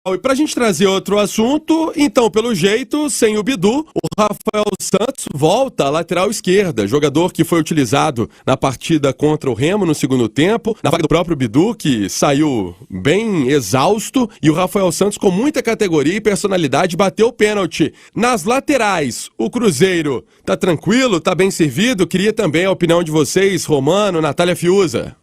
E pra gente trazer outro assunto, então, pelo jeito, sem o Bidu, o Rafael Santos volta à lateral esquerda, jogador que foi utilizado na partida contra o Remo no segundo tempo, na vaga do próprio Bidu, que saiu bem exausto, e o Rafael Santos, com muita categoria e personalidade, bateu o pênalti. Nas laterais, o Cruzeiro tá tranquilo, tá bem servido? Queria também a opinião de vocês, Romano, Natália Fiuza.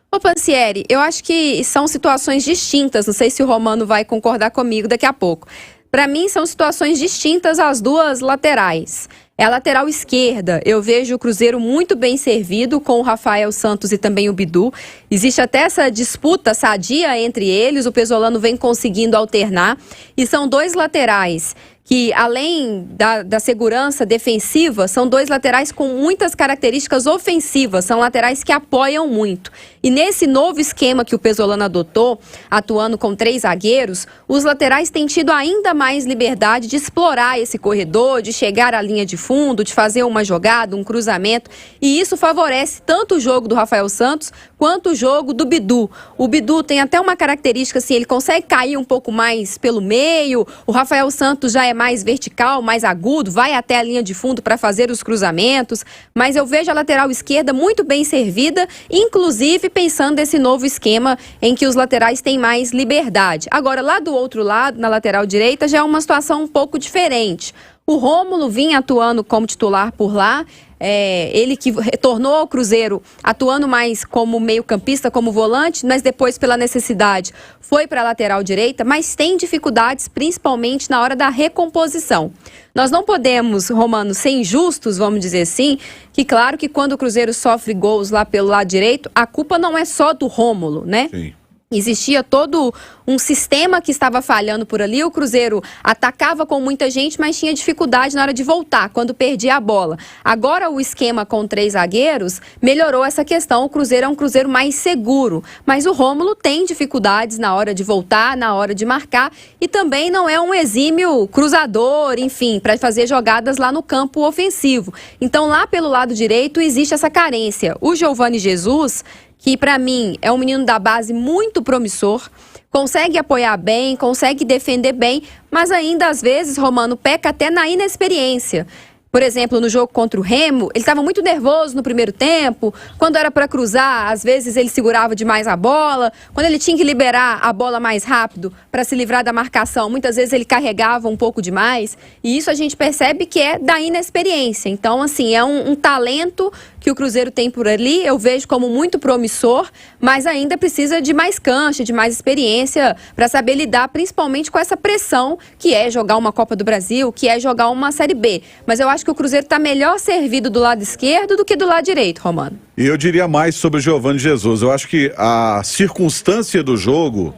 Ô Pansieri, eu acho que são situações distintas, não sei se o Romano vai concordar comigo daqui a pouco. Para mim são situações distintas as duas laterais. É a lateral esquerda, eu vejo o Cruzeiro muito bem servido com o Rafael Santos e também o Bidu. Existe até essa disputa sadia entre eles, o Pesolano vem conseguindo alternar. E são dois laterais que, além da segurança defensiva, são dois laterais com muitas características ofensivas, são laterais que apoiam muito. E nesse novo esquema que o Pesolano adotou, atuando com 3 zagueiros, os laterais têm tido ainda mais liberdade de explorar esse corredor, de chegar à linha de fundo, de fazer uma jogada, um cruzamento, e isso favorece tanto o jogo do Rafael Santos quanto o jogo do Bidu. O Bidu tem até uma característica assim, ele consegue cair um pouco mais pelo meio, o Rafael Santos já é mais vertical, mais agudo, vai até a linha de fundo para fazer os cruzamentos, mas eu vejo a lateral esquerda muito bem servida, inclusive pensando nesse novo esquema em que os laterais têm mais liberdade. Agora, lá do outro lado, na lateral direita, já é uma situação um pouco diferente. O Rômulo vinha atuando como titular por lá, ele que retornou ao Cruzeiro atuando mais como meio-campista, como volante, mas depois, pela necessidade, foi para a lateral direita, mas tem dificuldades principalmente na hora da recomposição. Nós não podemos, Romano, ser injustos, vamos dizer assim, que claro que quando o Cruzeiro sofre gols lá pelo lado direito, a culpa não é só do Rômulo, né? Sim. Existia todo um sistema que estava falhando por ali, o Cruzeiro atacava com muita gente, mas tinha dificuldade na hora de voltar, quando perdia a bola. Agora o esquema com 3 zagueiros melhorou essa questão, o Cruzeiro é um Cruzeiro mais seguro, mas o Rômulo tem dificuldades na hora de voltar, na hora de marcar, e também não é um exímio cruzador, enfim, para fazer jogadas lá no campo ofensivo. Então lá pelo lado direito existe essa carência. O Giovani Jesus, que para mim é um menino da base muito promissor, consegue apoiar bem, consegue defender bem, mas ainda às vezes, Romano, peca até na inexperiência. Por exemplo, no jogo contra o Remo, ele estava muito nervoso no primeiro tempo. Quando era para cruzar, às vezes ele segurava demais a bola. Quando ele tinha que liberar a bola mais rápido para se livrar da marcação, muitas vezes ele carregava um pouco demais. E isso a gente percebe que é da inexperiência. Então, assim, é um talento que o Cruzeiro tem por ali, eu vejo como muito promissor, mas ainda precisa de mais cancha, de mais experiência para saber lidar principalmente com essa pressão que é jogar uma Copa do Brasil, que é jogar uma Série B. Mas eu acho que o Cruzeiro está melhor servido do lado esquerdo do que do lado direito, Romano. E eu diria mais sobre o Giovani Jesus. Eu acho que a circunstância do jogo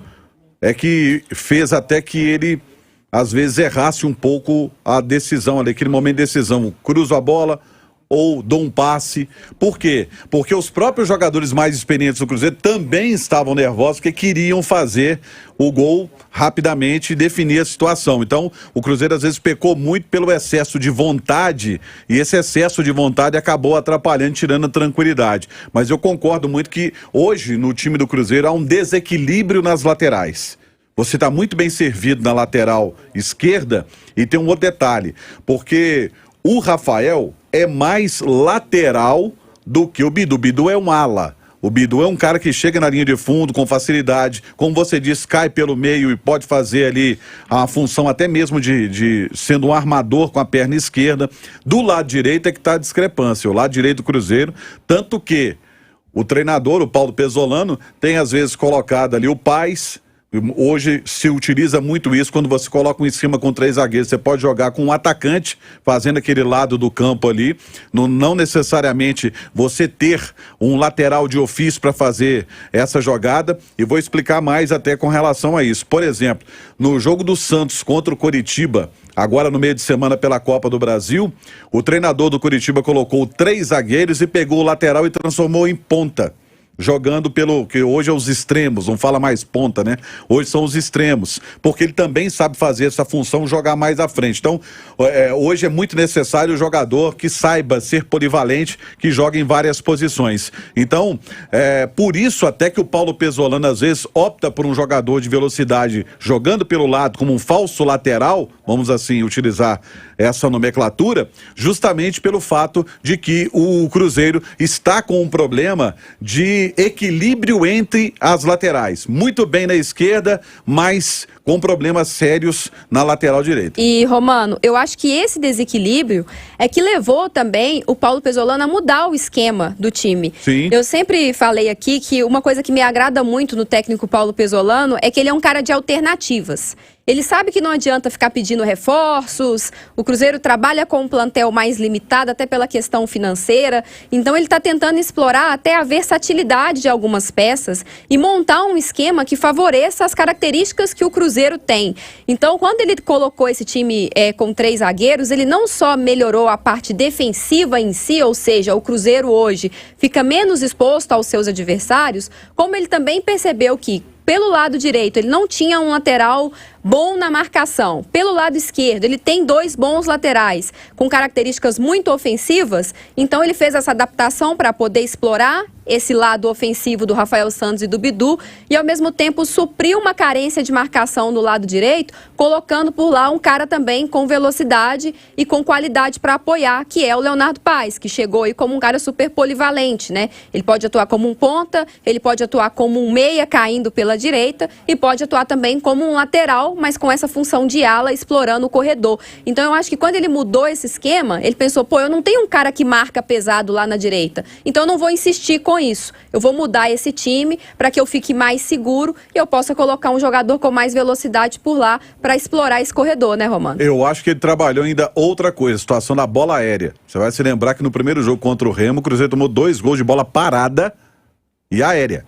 é que fez até que ele, às vezes, errasse um pouco a decisão ali, aquele momento de decisão. Cruza a bola ou dou um passe. Por quê? Porque os próprios jogadores mais experientes do Cruzeiro também estavam nervosos, porque queriam fazer o gol rapidamente e definir a situação. Então, o Cruzeiro às vezes pecou muito pelo excesso de vontade, e esse excesso de vontade acabou atrapalhando, tirando a tranquilidade. Mas eu concordo muito que hoje, no time do Cruzeiro, há um desequilíbrio nas laterais. Você está muito bem servido na lateral esquerda, e tem um outro detalhe, porque o Rafael é mais lateral do que o Bidu. O Bidu é um ala. O Bidu é um cara que chega na linha de fundo com facilidade, como você disse, cai pelo meio e pode fazer ali a função até mesmo de sendo um armador com a perna esquerda. Do lado direito é que está a discrepância, o lado direito do Cruzeiro, tanto que o treinador, o Paulo Pesolano, tem às vezes colocado ali o Paes. Hoje se utiliza muito isso quando você coloca um esquema com 3 zagueiros. Você pode jogar com um atacante fazendo aquele lado do campo ali, não necessariamente você ter um lateral de ofício para fazer essa jogada, e vou explicar mais até com relação a isso. Por exemplo, no jogo do Santos contra o Coritiba, agora no meio de semana pela Copa do Brasil, o treinador do Coritiba colocou 3 zagueiros e pegou o lateral e transformou em ponta. jogando que hoje é os extremos, não fala mais ponta, né? Hoje são os extremos, porque ele também sabe fazer essa função, jogar mais à frente. Então, hoje é muito necessário o jogador que saiba ser polivalente, que joga em várias posições. Então, por isso até que o Paulo Pezzolano às vezes opta por um jogador de velocidade jogando pelo lado como um falso lateral, vamos assim utilizar essa nomenclatura, justamente pelo fato de que o Cruzeiro está com um problema de equilíbrio entre as laterais. Muito bem na esquerda, mas com problemas sérios na lateral direita. E, Romano, eu acho que esse desequilíbrio é que levou também o Paulo Pezzolano a mudar o esquema do time. Sim. Eu sempre falei aqui que uma coisa que me agrada muito no técnico Paulo Pezzolano é que ele é um cara de alternativas. Ele sabe que não adianta ficar pedindo reforços, o Cruzeiro trabalha com um plantel mais limitado, até pela questão financeira, então ele está tentando explorar até a versatilidade de algumas peças e montar um esquema que favoreça as características que o Cruzeiro tem. Então, quando ele colocou esse time com 3 zagueiros, ele não só melhorou a parte defensiva em si, ou seja, o Cruzeiro hoje fica menos exposto aos seus adversários, como ele também percebeu que pelo lado direito, ele não tinha um lateral bom na marcação. Pelo lado esquerdo, ele tem 2 bons laterais com características muito ofensivas. Então, ele fez essa adaptação para poder explorar esse lado ofensivo do Rafael Santos e do Bidu e, ao mesmo tempo, suprir uma carência de marcação no lado direito, colocando por lá um cara também com velocidade e com qualidade para apoiar, que é o Leonardo Paes, que chegou aí como um cara super polivalente, né? Ele pode atuar como um ponta, ele pode atuar como um meia caindo pela direita e pode atuar também como um lateral, mas com essa função de ala explorando o corredor. Então eu acho que quando ele mudou esse esquema, ele pensou, pô, eu não tenho um cara que marca pesado lá na direita, então eu não vou insistir com isso. Eu vou mudar esse time para que eu fique mais seguro e eu possa colocar um jogador com mais velocidade por lá para explorar esse corredor, né, Romano? Eu acho que ele trabalhou ainda outra coisa, a situação da bola aérea. Você vai se lembrar que no primeiro jogo contra o Remo, o Cruzeiro tomou 2 gols de bola parada e aérea.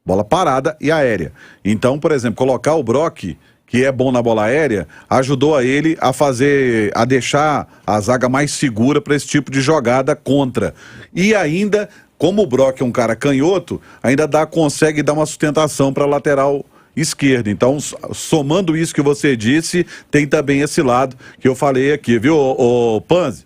Bola parada e aérea. Então, por exemplo, colocar o Brock, que é bom na bola aérea, ajudou a ele a deixar a zaga mais segura para esse tipo de jogada contra. E ainda, como o Brock é um cara canhoto, ainda consegue dar uma sustentação para a lateral esquerda. Então, somando isso que você disse, tem também esse lado que eu falei aqui, viu, ô Panzi?